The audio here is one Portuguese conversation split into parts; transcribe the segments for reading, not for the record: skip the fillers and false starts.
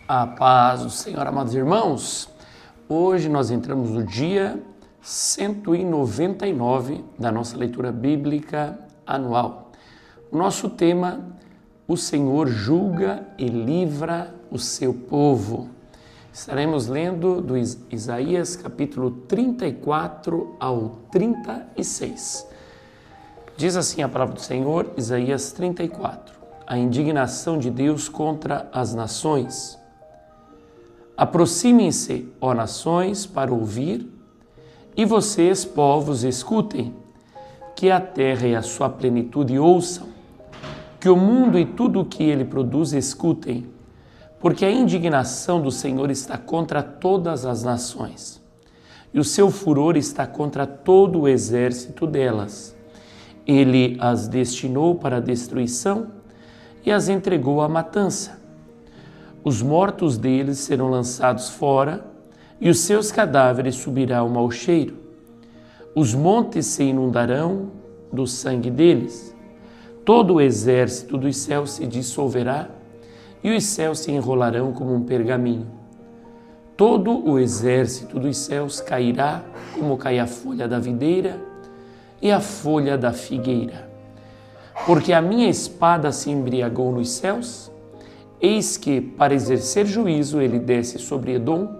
A paz do Senhor, amados irmãos. Hoje nós entramos no dia 199 da nossa leitura bíblica anual. O nosso tema, o Senhor julga e livra o seu povo. Estaremos lendo do Isaías capítulo 34 ao 36. Diz assim a palavra do Senhor, Isaías 34. A indignação de Deus contra as nações. Aproximem-se, ó nações, para ouvir, e vocês, povos, escutem, que a terra e a sua plenitude ouçam, que o mundo e tudo o que ele produz escutem, porque a indignação do Senhor está contra todas as nações, e o seu furor está contra todo o exército delas. Ele as destinou para a destruição e as entregou à matança. Os mortos deles serão lançados fora, e os seus cadáveres subirá o mau cheiro. Os montes se inundarão do sangue deles. Todo o exército dos céus se dissolverá, e os céus se enrolarão como um pergaminho. Todo o exército dos céus cairá, como cai a folha da videira e a folha da figueira. Porque a minha espada se embriagou nos céus, eis que, para exercer juízo, ele desce sobre Edom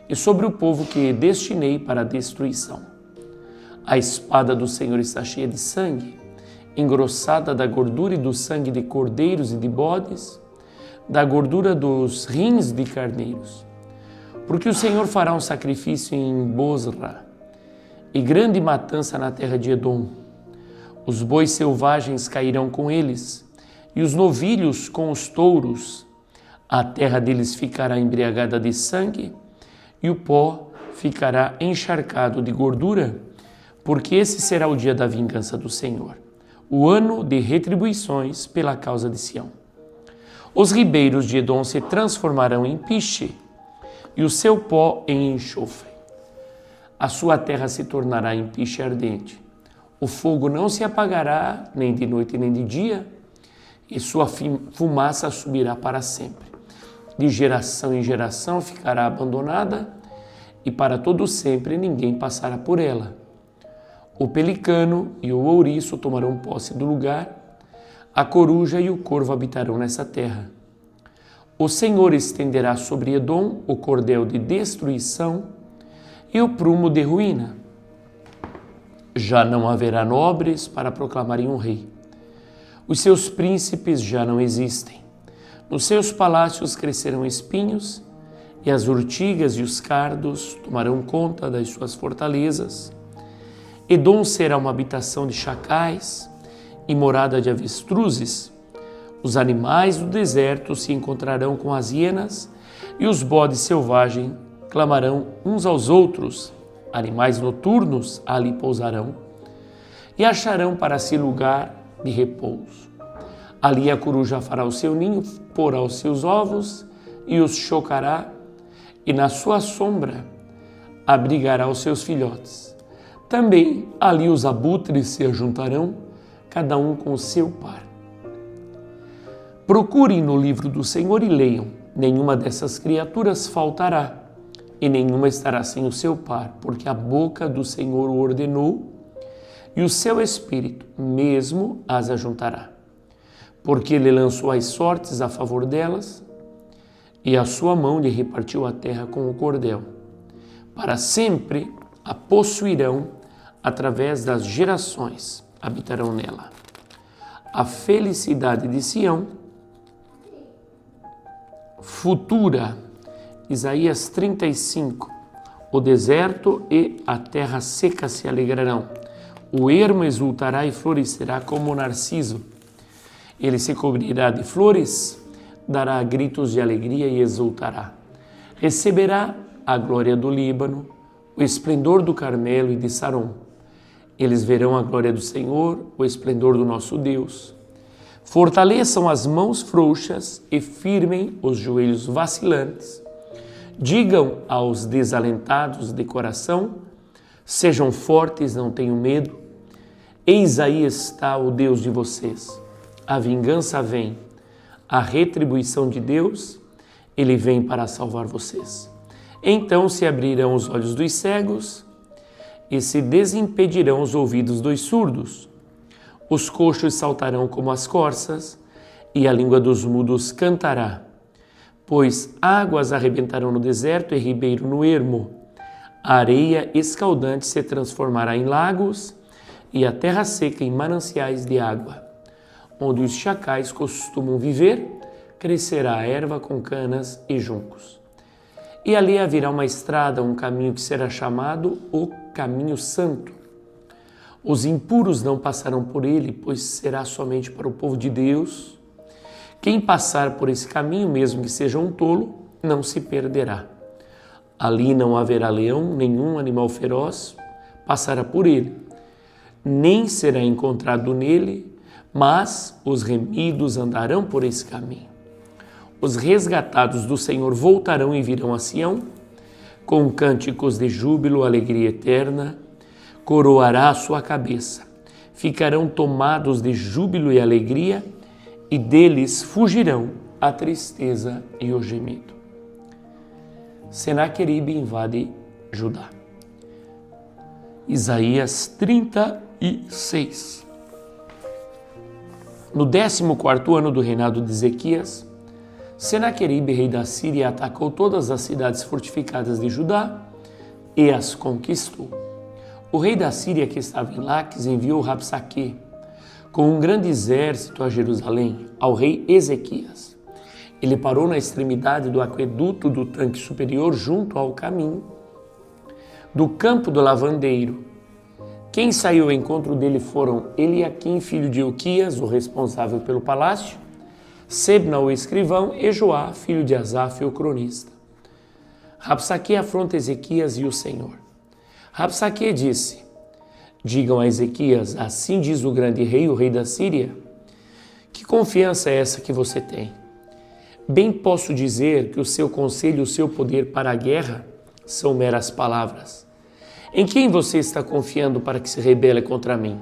e sobre o povo que destinei para a destruição. A espada do Senhor está cheia de sangue, engrossada da gordura e do sangue de cordeiros e de bodes, da gordura dos rins de carneiros. Porque o Senhor fará um sacrifício em Bosra e grande matança na terra de Edom. Os bois selvagens cairão com eles, e os novilhos com os touros. A terra deles ficará embriagada de sangue, e o pó ficará encharcado de gordura, porque esse será o dia da vingança do Senhor, o ano de retribuições pela causa de Sião. Os ribeiros de Edom se transformarão em piche, e o seu pó em enxofre. A sua terra se tornará em piche ardente. O fogo não se apagará, nem de noite nem de dia, e sua fumaça subirá para sempre. De geração em geração ficará abandonada, e para todo sempre ninguém passará por ela. O pelicano e o ouriço tomarão posse do lugar, a coruja e o corvo habitarão nessa terra. O Senhor estenderá sobre Edom o cordel de destruição e o prumo de ruína. Já não haverá nobres para proclamarem um rei. Os seus príncipes já não existem. Nos seus palácios crescerão espinhos, e as urtigas e os cardos tomarão conta das suas fortalezas. Edom será uma habitação de chacais e morada de avestruzes. Os animais do deserto se encontrarão com as hienas, e os bodes selvagens clamarão uns aos outros. Animais noturnos ali pousarão, e acharão para si lugar de repouso. Ali a coruja fará o seu ninho, porá os seus ovos e os chocará, e na sua sombra abrigará os seus filhotes. Também ali os abutres se ajuntarão, cada um com o seu par. Procurem no livro do Senhor e leiam, nenhuma dessas criaturas faltará, e nenhuma estará sem o seu par, porque a boca do Senhor o ordenou, e o seu espírito mesmo as ajuntará. Porque ele lançou as sortes a favor delas, e a sua mão lhe repartiu a terra com o cordel. Para sempre a possuirão, através das gerações habitarão nela. A felicidade de Sião futura, Isaías 35. O deserto e a terra seca se alegrarão. O ermo exultará e florescerá como o narciso. Ele se cobrirá de flores, dará gritos de alegria e exultará. Receberá a glória do Líbano, o esplendor do Carmelo e de Sarom. Eles verão a glória do Senhor, o esplendor do nosso Deus. Fortaleçam as mãos frouxas e firmem os joelhos vacilantes. Digam aos desalentados de coração, sejam fortes, não tenham medo. Eis aí está o Deus de vocês. A vingança vem, a retribuição de Deus, ele vem para salvar vocês. Então se abrirão os olhos dos cegos e se desimpedirão os ouvidos dos surdos. Os coxos saltarão como as corças e a língua dos mudos cantará. Pois águas arrebentarão no deserto e ribeiro no ermo. A areia escaldante se transformará em lagos e a terra seca em mananciais de água. Onde os chacais costumam viver, crescerá a erva com canas e juncos. E ali haverá uma estrada, um caminho que será chamado o Caminho Santo. Os impuros não passarão por ele, pois será somente para o povo de Deus. Quem passar por esse caminho, mesmo que seja um tolo, não se perderá. Ali não haverá leão, nenhum animal feroz passará por ele, nem será encontrado nele, mas os remidos andarão por esse caminho. Os resgatados do Senhor voltarão e virão a Sião, com cânticos de júbilo, alegria eterna, coroará a sua cabeça. Ficarão tomados de júbilo e alegria, e deles fugirão a tristeza e o gemido. Senaqueribe invade Judá. Isaías 36. No 14º ano do reinado de Ezequias, Senaqueribe, rei da Síria, atacou todas as cidades fortificadas de Judá e as conquistou. O rei da Síria, que estava em Laques, enviou Rabsaque com um grande exército a Jerusalém, ao rei Ezequias. Ele parou na extremidade do aqueduto do tanque superior, junto ao caminho do campo do lavandeiro. Quem saiu ao encontro dele foram Eliaquim, filho de Ilquias, o responsável pelo palácio, Sebna, o escrivão, e Joá, filho de Asaf, o cronista. Rabsaque afronta Ezequias e o Senhor. Rabsaque disse: digam a Ezequias, assim diz o grande rei, o rei da Síria, que confiança é essa que você tem? Bem posso dizer que o seu conselho e o seu poder para a guerra são meras palavras. Em quem você está confiando para que se rebele contra mim?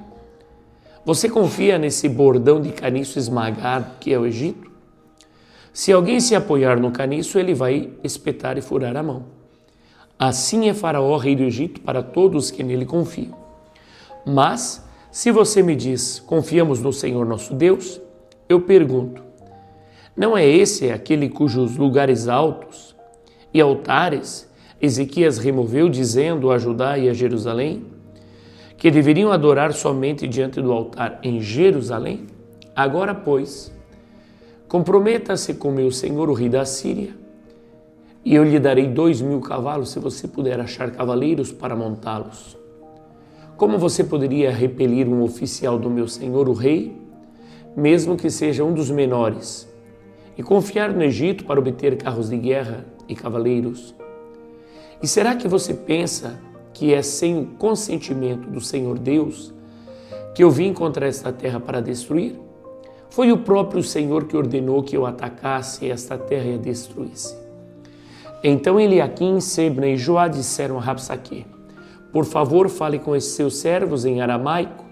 Você confia nesse bordão de caniço esmagado que é o Egito? Se alguém se apoiar no caniço, ele vai espetar e furar a mão. Assim é Faraó, rei do Egito, para todos que nele confiam. Mas, se você me diz, confiamos no Senhor nosso Deus, eu pergunto, não é esse aquele cujos lugares altos e altares Ezequias removeu, dizendo a Judá e a Jerusalém que deveriam adorar somente diante do altar em Jerusalém? Agora, pois, comprometa-se com meu senhor, o rei da Síria, e eu lhe darei 2.000 cavalos, se você puder achar cavaleiros para montá-los. Como você poderia repelir um oficial do meu senhor, o rei, mesmo que seja um dos menores, e confiar no Egito para obter carros de guerra e cavaleiros? E será que você pensa que é sem o consentimento do Senhor Deus que eu vim contra esta terra para destruir? Foi o próprio Senhor que ordenou que eu atacasse esta terra e a destruísse. Então Eliaquim, Sebna e Joá disseram a Rabsaque: por favor, fale com esses seus servos em aramaico,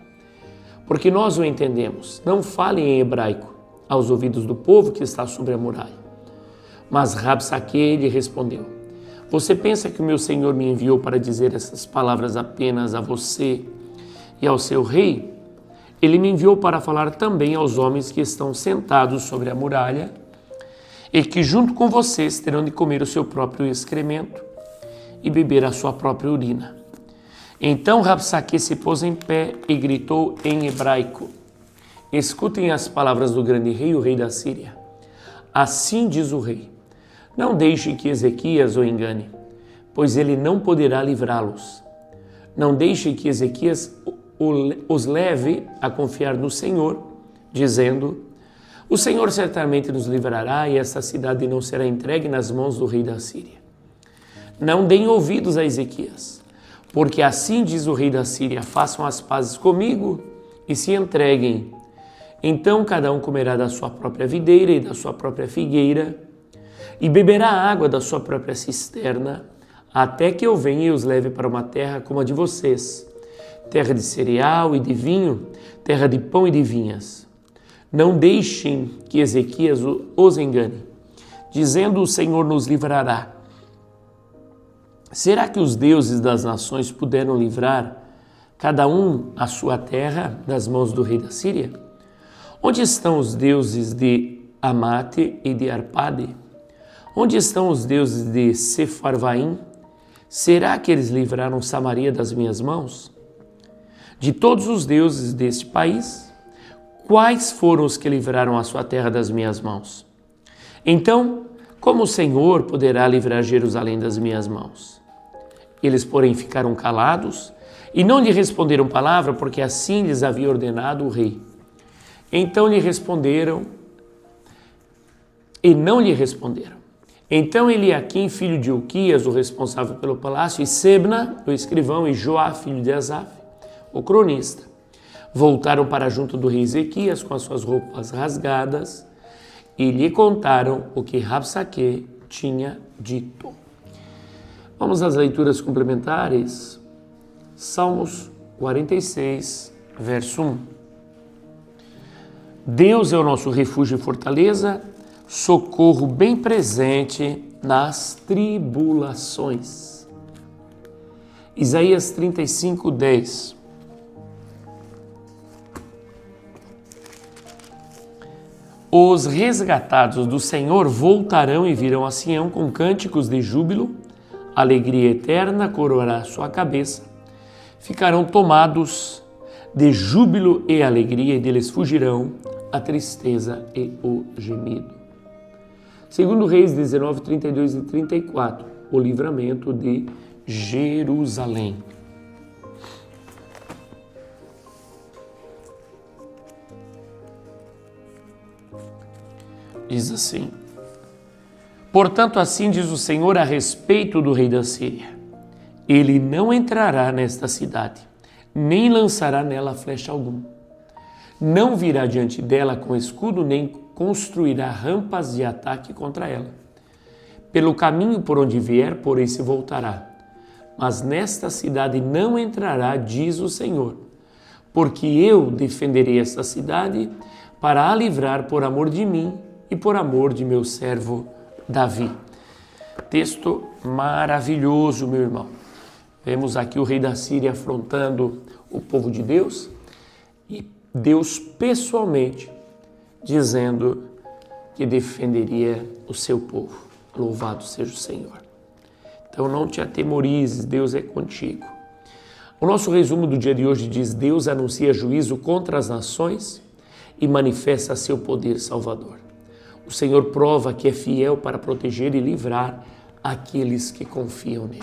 porque nós o entendemos. Não fale em hebraico aos ouvidos do povo que está sobre a muralha. Mas Rabsaque lhe respondeu: você pensa que o meu senhor me enviou para dizer essas palavras apenas a você e ao seu rei? Ele me enviou para falar também aos homens que estão sentados sobre a muralha e que junto com vocês terão de comer o seu próprio excremento e beber a sua própria urina. Então Rabsaque se pôs em pé e gritou em hebraico: escutem as palavras do grande rei, o rei da Síria. Assim diz o rei: não deixe que Ezequias o engane, pois ele não poderá livrá-los. Não deixe que Ezequias os leve a confiar no Senhor, dizendo: o Senhor certamente nos livrará e esta cidade não será entregue nas mãos do rei da Síria. Não deem ouvidos a Ezequias, porque assim diz o rei da Síria: façam as pazes comigo e se entreguem. Então cada um comerá da sua própria videira e da sua própria figueira e beberá a água da sua própria cisterna, até que eu venha e os leve para uma terra como a de vocês, terra de cereal e de vinho, terra de pão e de vinhas. Não deixem que Ezequias os engane. dizendo: o Senhor nos livrará. Será que os deuses das nações puderam livrar cada um a sua terra das mãos do rei da Síria? Onde estão os deuses de Amate e de Arpade? Onde estão os deuses de Sefarvaim? Será que eles livraram Samaria das minhas mãos? De todos os deuses deste país, quais foram os que livraram a sua terra das minhas mãos? Então, como o Senhor poderá livrar Jerusalém das minhas mãos? Eles, porém, ficaram calados e não lhe responderam palavra, porque assim lhes havia ordenado o rei. Então lhe responderam, e não lhe responderam. Então Eliaquim, filho de Uquias, o responsável pelo palácio, e Sebna, o escrivão, e Joá, filho de Asaf, o cronista, voltaram para junto do rei Ezequias com as suas roupas rasgadas e lhe contaram o que Rabsaque tinha dito. Vamos às leituras complementares. Salmos 46, verso 1. Deus é o nosso refúgio e fortaleza, socorro bem presente nas tribulações. Isaías 35, 10. Os resgatados do Senhor voltarão e virão a Sião com cânticos de júbilo, alegria eterna coroará sua cabeça. Ficarão tomados de júbilo e alegria, e deles fugirão a tristeza e o gemido. Segundo Reis 19, 32 e 34, o livramento de Jerusalém. Diz assim: portanto, assim diz o Senhor a respeito do rei da Síria: ele não entrará nesta cidade, nem lançará nela flecha alguma. Não virá diante dela com escudo, nem construirá rampas de ataque contra ela. Pelo caminho por onde vier, porém, se voltará. Mas nesta cidade não entrará, diz o Senhor, porque eu defenderei esta cidade para a livrar por amor de mim e por amor de meu servo Davi. Texto maravilhoso, meu irmão. Vemos aqui o rei da Síria afrontando o povo de Deus e Deus pessoalmente dizendo que defenderia o seu povo. Louvado seja o Senhor. Então não te atemorizes, Deus é contigo. O nosso resumo do dia de hoje diz: Deus anuncia juízo contra as nações e manifesta seu poder salvador. O Senhor prova que é fiel para proteger e livrar aqueles que confiam nele.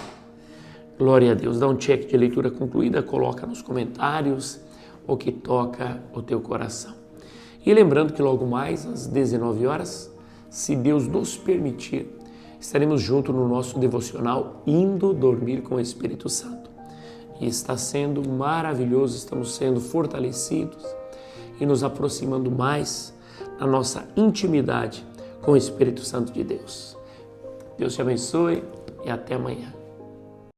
Glória a Deus. Dá um check de leitura concluída, coloca nos comentários o que toca o teu coração. E lembrando que logo mais, às 19 horas, se Deus nos permitir, estaremos juntos no nosso devocional Indo Dormir com o Espírito Santo. E está sendo maravilhoso, estamos sendo fortalecidos e nos aproximando mais da nossa intimidade com o Espírito Santo de Deus. Deus te abençoe e até amanhã.